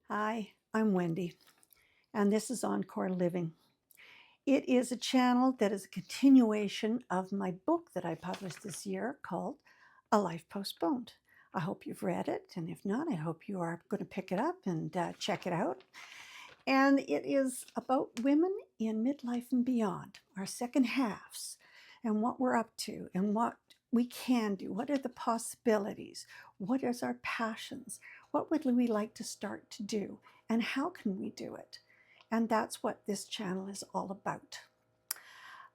Hi, I'm Wendy, and this is Encore Living. It is a channel that is a continuation of my book that I published this year called A Life Postponed. I hope you've read it, and if not, I hope you are going to pick it up and check it out. And it is about women in midlife and beyond, our second halves, and what we're up to, and what we can do. What are the possibilities? What is our passions? What would we like to start to do? And how can we do it? And that's what this channel is all about.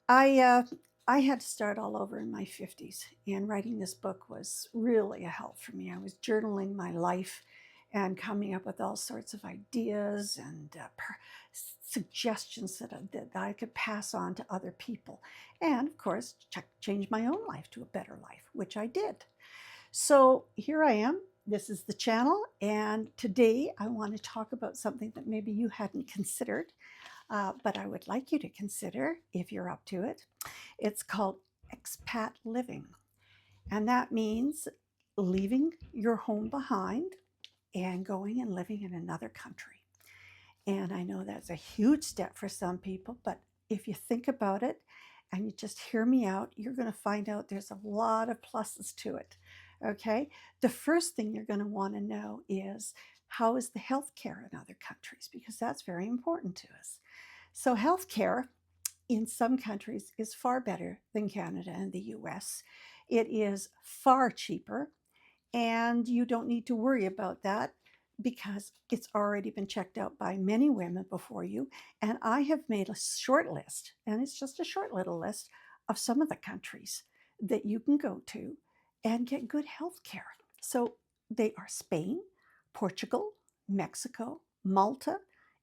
I uh, I had to start all over in my 50s, and writing this book was really a help for me. I was journaling my life and coming up with all sorts of ideas and suggestions that I could pass on to other people. And of course, change my own life to a better life, which I did. So here I am. This is the channel, and today I want to talk about something that maybe you hadn't considered, but I would like you to consider if you're up to it. It's called expat living, and that means leaving your home behind and going and living in another country. And I know that's a huge step for some people, but if you think about it and you just hear me out, you're going to find out there's a lot of pluses to it. Okay. The first thing you're going to want to know is how is the healthcare in other countries? Because that's very important to us. So, healthcare in some countries is far better than Canada and the US. It is far cheaper, and you don't need to worry about that because it's already been checked out by many women before you. And I have made a short list, and it's just a short little list of some of the countries that you can go to and get good health care. So they are Spain, Portugal, Mexico, Malta,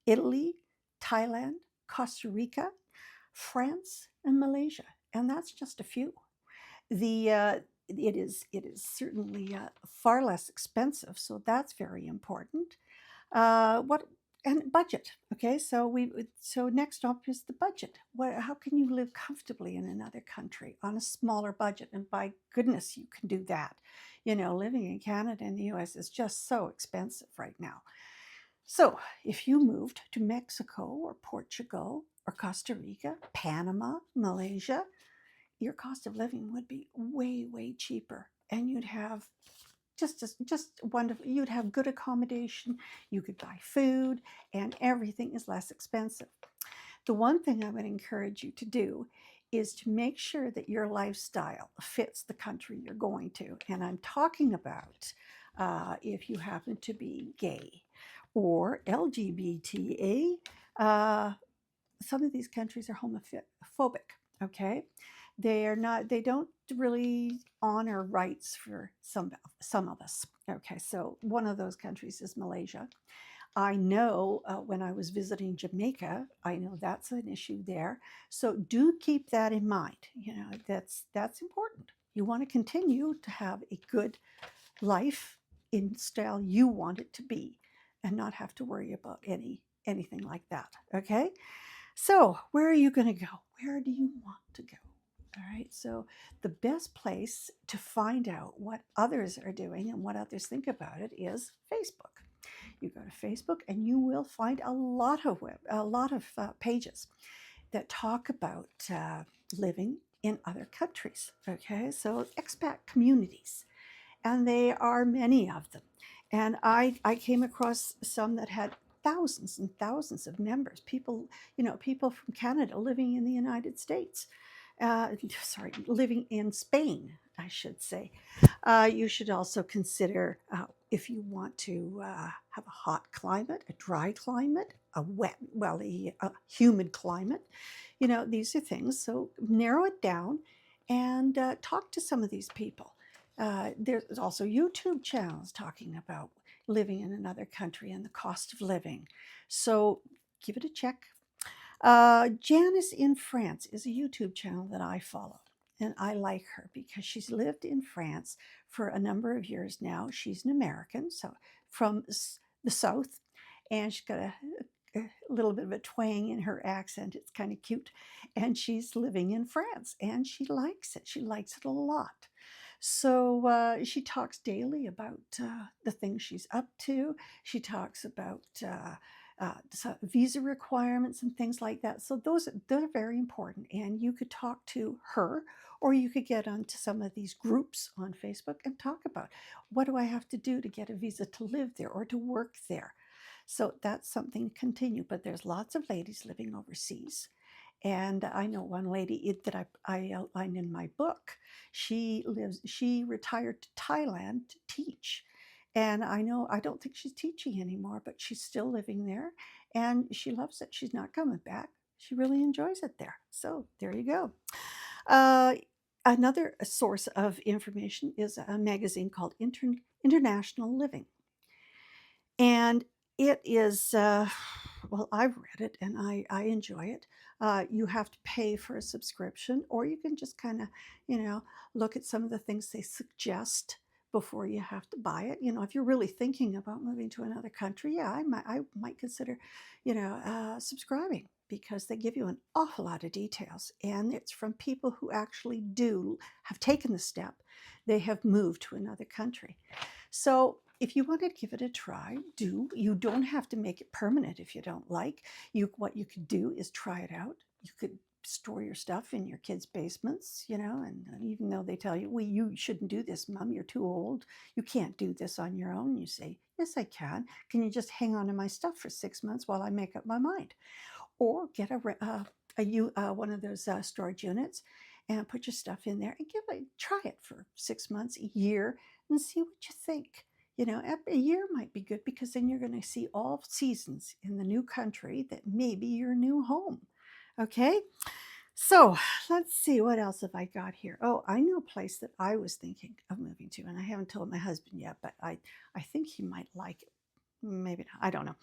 Italy, Thailand, Costa Rica, France, and Malaysia. And that's just a few. The uh, it is it is certainly far less expensive, so that's very important. What and budget? Okay, so next up is the budget. How can you live comfortably in another country on a smaller budget? And by goodness, you can do that. You know, living in Canada and the U.S. is just so expensive right now. So if you moved to Mexico or Portugal or Costa Rica, Panama, Malaysia, your cost of living would be way, way cheaper. And you'd have just wonderful. You'd have good accommodation. You could buy food, and everything is less expensive. The one thing I would encourage you to do is to make sure that your lifestyle fits the country you're going to. And I'm talking about if you happen to be gay or LGBTA. Uh, some of these countries are homophobic. Okay, they don't really honor rights for some of us. Okay, so one of those countries is Malaysia. I know when I was visiting Jamaica, I know that's an issue there. So do keep that in mind. You know, that's important. You want to continue to have a good life in style you want it to be, and not have to worry about anything like that. Okay, so, where are you going to go? Where do you want to go? All right. So, the best place to find out what others are doing and what others think about it is Facebook. You go to Facebook and you will find a lot of pages that talk about living in other countries. Okay. So, expat communities, and there are many of them. And I came across some that had thousands and thousands of members, people, people from Canada living in the United States, sorry, living in Spain, I should say. You should also consider if you want to have a hot climate, a dry climate, a wet, well, a humid climate. You know, these are things. So narrow it down and talk to some of these people. There's also YouTube channels talking about living in another country and the cost of living. So give it a check. Janice in France is a YouTube channel that I follow. And I like her because she's lived in France for a number of years now. She's an American, so from the South, and she's got a little bit of a twang in her accent. It's kind of cute. And she's living in France, and she likes it. She likes it a lot. So she talks daily about the things she's up to. She talks about visa requirements and things like that. So those are very important. And you could talk to her, or you could get onto some of these groups on Facebook and talk about, what do I have to do to get a visa to live there or to work there? So that's something to continue. But there's lots of ladies living overseas. And I know one lady that I outlined in my book. She retired to Thailand to teach. And I don't think she's teaching anymore, but she's still living there and she loves it. She's not coming back. She really enjoys it there. So there you go. Uh, Another source of information is a magazine called International Living. And it is, well, I've read it and I enjoy it. You have to pay for a subscription, or you can just kind of, you know, look at some of the things they suggest before you have to buy it. If you're really thinking about moving to another country, yeah, I might consider, subscribing, because they give you an awful lot of details, and it's from people who actually do have taken the step. They have moved to another country. So if you want to give it a try, do. You don't have to make it permanent if you don't like. What you could do is try it out. You could store your stuff in your kids' basements, and even though they tell you, well, you shouldn't do this, Mom, you're too old. You can't do this on your own. You say, yes, I can. Can you just hang on to my stuff for 6 months while I make up my mind? Or get one of those storage units and put your stuff in there and try it for 6 months, a year, and see what you think. A year might be good, because then you're going to see all seasons in the new country that may be your new home. Okay, so let's see, what else have I got here? Oh, I know a place that I was thinking of moving to, and I haven't told my husband yet, but I think he might like it. Maybe not, I don't know.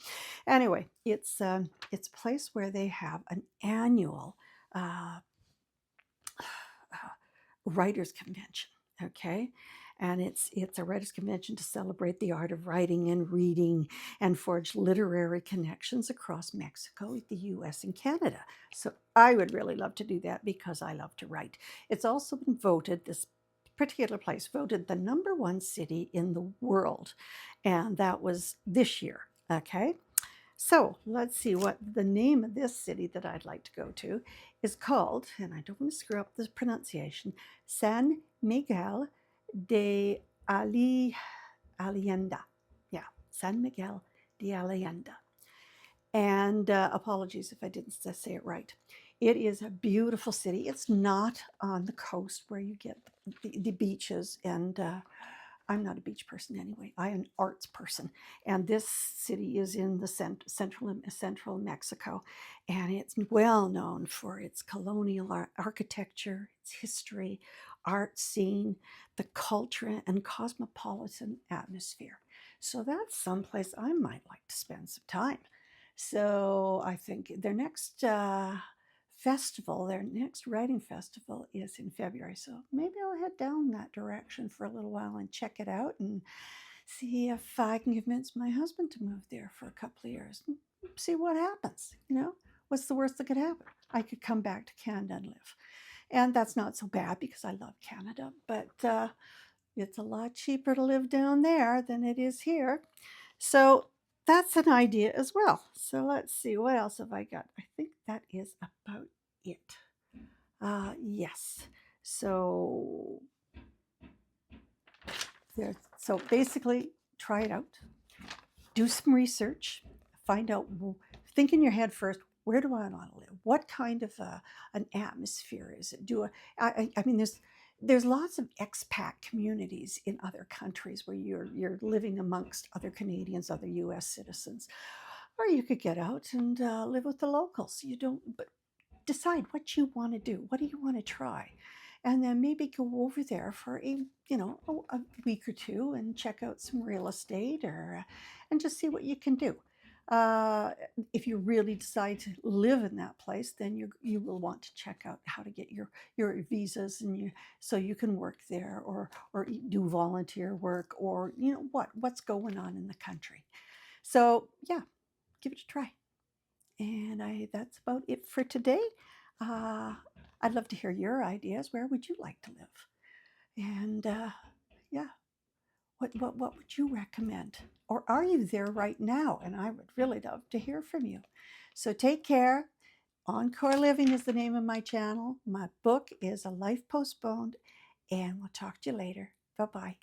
Anyway, it's a place where they have an annual uh, writers convention. Okay, and it's a writers convention to celebrate the art of writing and reading and forge literary connections across Mexico, the US, and Canada. So I would really love to do that, because I love to write. It's also been voted, this particular place voted the #1 city in the world, and that was this year. Okay, so let's see what the name of this city that I'd like to go to is called, and I don't want to screw up the pronunciation, San Miguel de Allenda. Yeah, San Miguel de Allenda. And apologies if I didn't say it right. It is a beautiful city. It's not on the coast where you get the beaches, and I'm not a beach person anyway. I'm an arts person. And this city is in the central Mexico. And it's well known for its colonial architecture, its history, art scene, the culture, and cosmopolitan atmosphere. So that's someplace I might like to spend some time. So I think their next their next writing festival is in February. So maybe I'll head down that direction for a little while and check it out, and see if I can convince my husband to move there for a couple of years and see what happens. What's the worst that could happen? I could come back to Canada and live. And that's not so bad, because I love Canada, but it's a lot cheaper to live down there than it is here. So that's an idea as well. So let's see, what else have I got? I think that is about it. Yes. So so basically, try it out. Do some research. Find out. Think in your head first. Where do I want to live? What kind of an atmosphere is it? I mean, there's lots of expat communities in other countries where you're living amongst other Canadians, other U.S. citizens, or you could get out and live with the locals. You don't, but decide what you want to do. What do you want to try? And then maybe go over there for a week or two and check out some real estate, or and just see what you can do. Uh, if you really decide to live in that place, then you will want to check out how to get your visas, and so you can work there, or do volunteer work, or what's going on in the country. So yeah, give it a try. And that's about it for today. Uh, I'd love to hear your ideas. Where would you like to live? And yeah, what would you recommend? Or are you there right now? And I would really love to hear from you. So take care. Encore Living is the name of my channel. My book is A Life Postponed, and we'll talk to you later. Bye bye.